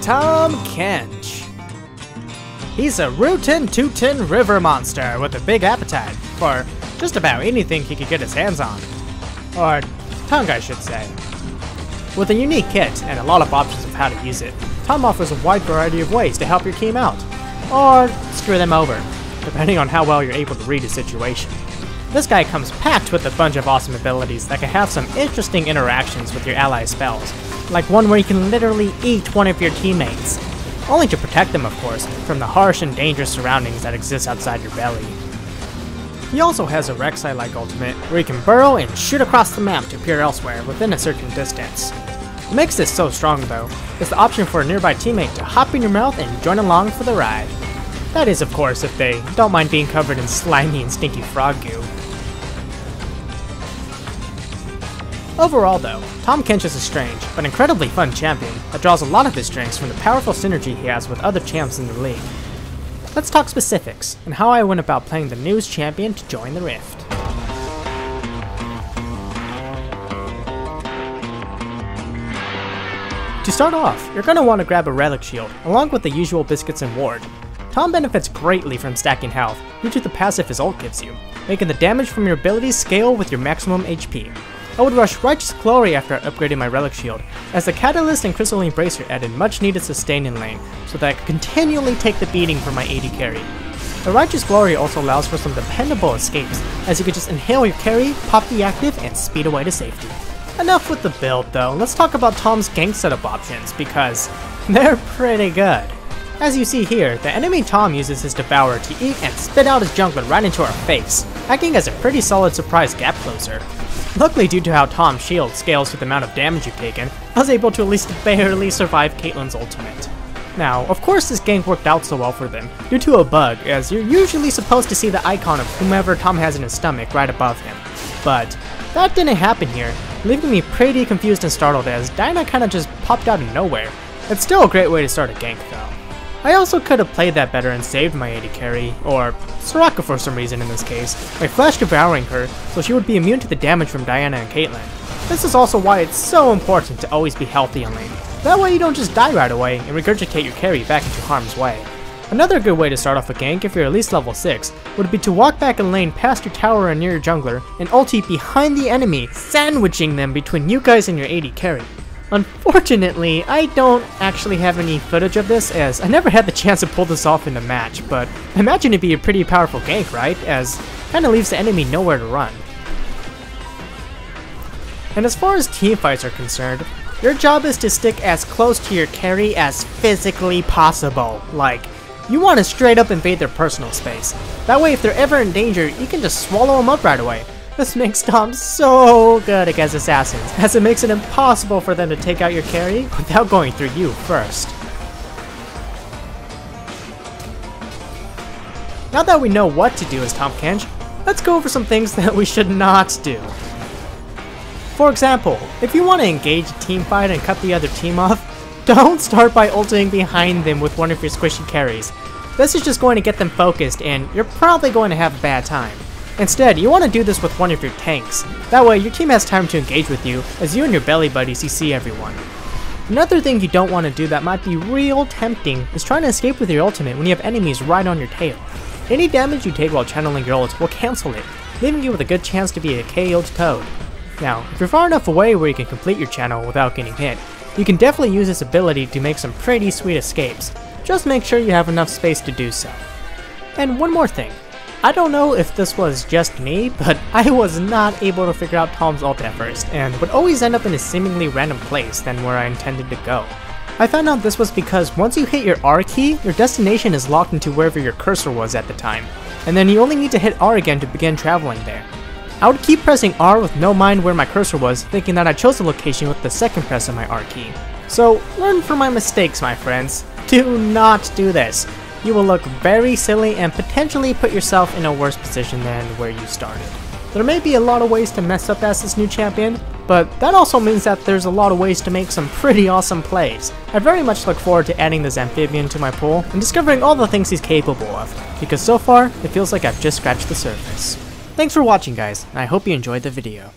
Tahm Kench. He's a rootin' tootin' river monster with a big appetite for just about anything he could get his hands on. Or tongue, I should say. With a unique kit and a lot of options of how to use it, Tahm offers a wide variety of ways to help your team out, or screw them over, depending on how well you're able to read a situation. This guy comes packed with a bunch of awesome abilities that can have some interesting interactions with your ally spells, like one where you can literally eat one of your teammates, only to protect them, of course, from the harsh and dangerous surroundings that exist outside your belly. He also has a Rek'Sai-like ultimate, where you can burrow and shoot across the map to appear elsewhere within a certain distance. What makes this so strong, though, is the option for a nearby teammate to hop in your mouth and join along for the ride. That is, of course, if they don't mind being covered in slimy and stinky frog goo. Overall though, Tahm Kench is a strange, but incredibly fun champion that draws a lot of his strengths from the powerful synergy he has with other champs in the league. Let's talk specifics, and how I went about playing the newest champion to join the Rift. To start off, you're going to want to grab a Relic Shield, along with the usual biscuits and ward. Tahm benefits greatly from stacking health, due to the passive his ult gives you, making the damage from your abilities scale with your maximum HP. I would rush Righteous Glory after upgrading my Relic Shield, as the Catalyst and Crystalline Bracer added much needed sustain in lane, so that I could continually take the beating from my AD carry. The Righteous Glory also allows for some dependable escapes, as you could just inhale your carry, pop the active, and speed away to safety. Enough with the build though, let's talk about Tahm's gank setup options, because they're pretty good. As you see here, the enemy Tahm uses his Devourer to eat and spit out his jungler right into our face, acting as a pretty solid surprise gap closer. Luckily, due to how Tahm's shield scales with the amount of damage you've taken, I was able to at least barely survive Caitlyn's ultimate. Now, of course this gank worked out so well for them, due to a bug, as you're usually supposed to see the icon of whomever Tahm has in his stomach right above him. But that didn't happen here, leaving me pretty confused and startled as Diana kinda just popped out of nowhere. It's still a great way to start a gank though. I also could have played that better and saved my AD carry, or Soraka for some reason in this case, by flash devouring her so she would be immune to the damage from Diana and Caitlyn. This is also why it's so important to always be healthy in lane. That way you don't just die right away and regurgitate your carry back into harm's way. Another good way to start off a gank if you're at least level 6 would be to walk back in lane past your tower and near your jungler and ulti behind the enemy, sandwiching them between you guys and your AD carry. Unfortunately, I don't actually have any footage of this, as I never had the chance to pull this off in a match, but I imagine it'd be a pretty powerful gank, right? As kinda leaves the enemy nowhere to run. And as far as teamfights are concerned, your job is to stick as close to your carry as physically possible. Like, you want to straight up invade their personal space. That way if they're ever in danger, you can just swallow them up right away. This makes Tahm so good against assassins, as it makes it impossible for them to take out your carry without going through you first. Now that we know what to do as Tahm Kench, let's go over some things that we should not do. For example, if you want to engage a team fight and cut the other team off, don't start by ulting behind them with one of your squishy carries. This is just going to get them focused and you're probably going to have a bad time. Instead, you want to do this with one of your tanks. That way, your team has time to engage with you, as you and your belly buddies CC everyone. Another thing you don't want to do that might be real tempting is trying to escape with your ultimate when you have enemies right on your tail. Any damage you take while channeling your ult will cancel it, leaving you with a good chance to be a KO'd toad. Now, if you're far enough away where you can complete your channel without getting hit, you can definitely use this ability to make some pretty sweet escapes. Just make sure you have enough space to do so. And one more thing. I don't know if this was just me, but I was not able to figure out Tahm's ult at first, and would always end up in a seemingly random place than where I intended to go. I found out this was because once you hit your R key, your destination is locked into wherever your cursor was at the time, and then you only need to hit R again to begin traveling there. I would keep pressing R with no mind where my cursor was, thinking that I chose the location with the second press of my R key. So learn from my mistakes, my friends. Do not do this. You will look very silly and potentially put yourself in a worse position than where you started. There may be a lot of ways to mess up as this new champion, but that also means that there's a lot of ways to make some pretty awesome plays. I very much look forward to adding this amphibian to my pool and discovering all the things he's capable of, because so far, it feels like I've just scratched the surface. Thanks for watching guys, and I hope you enjoyed the video.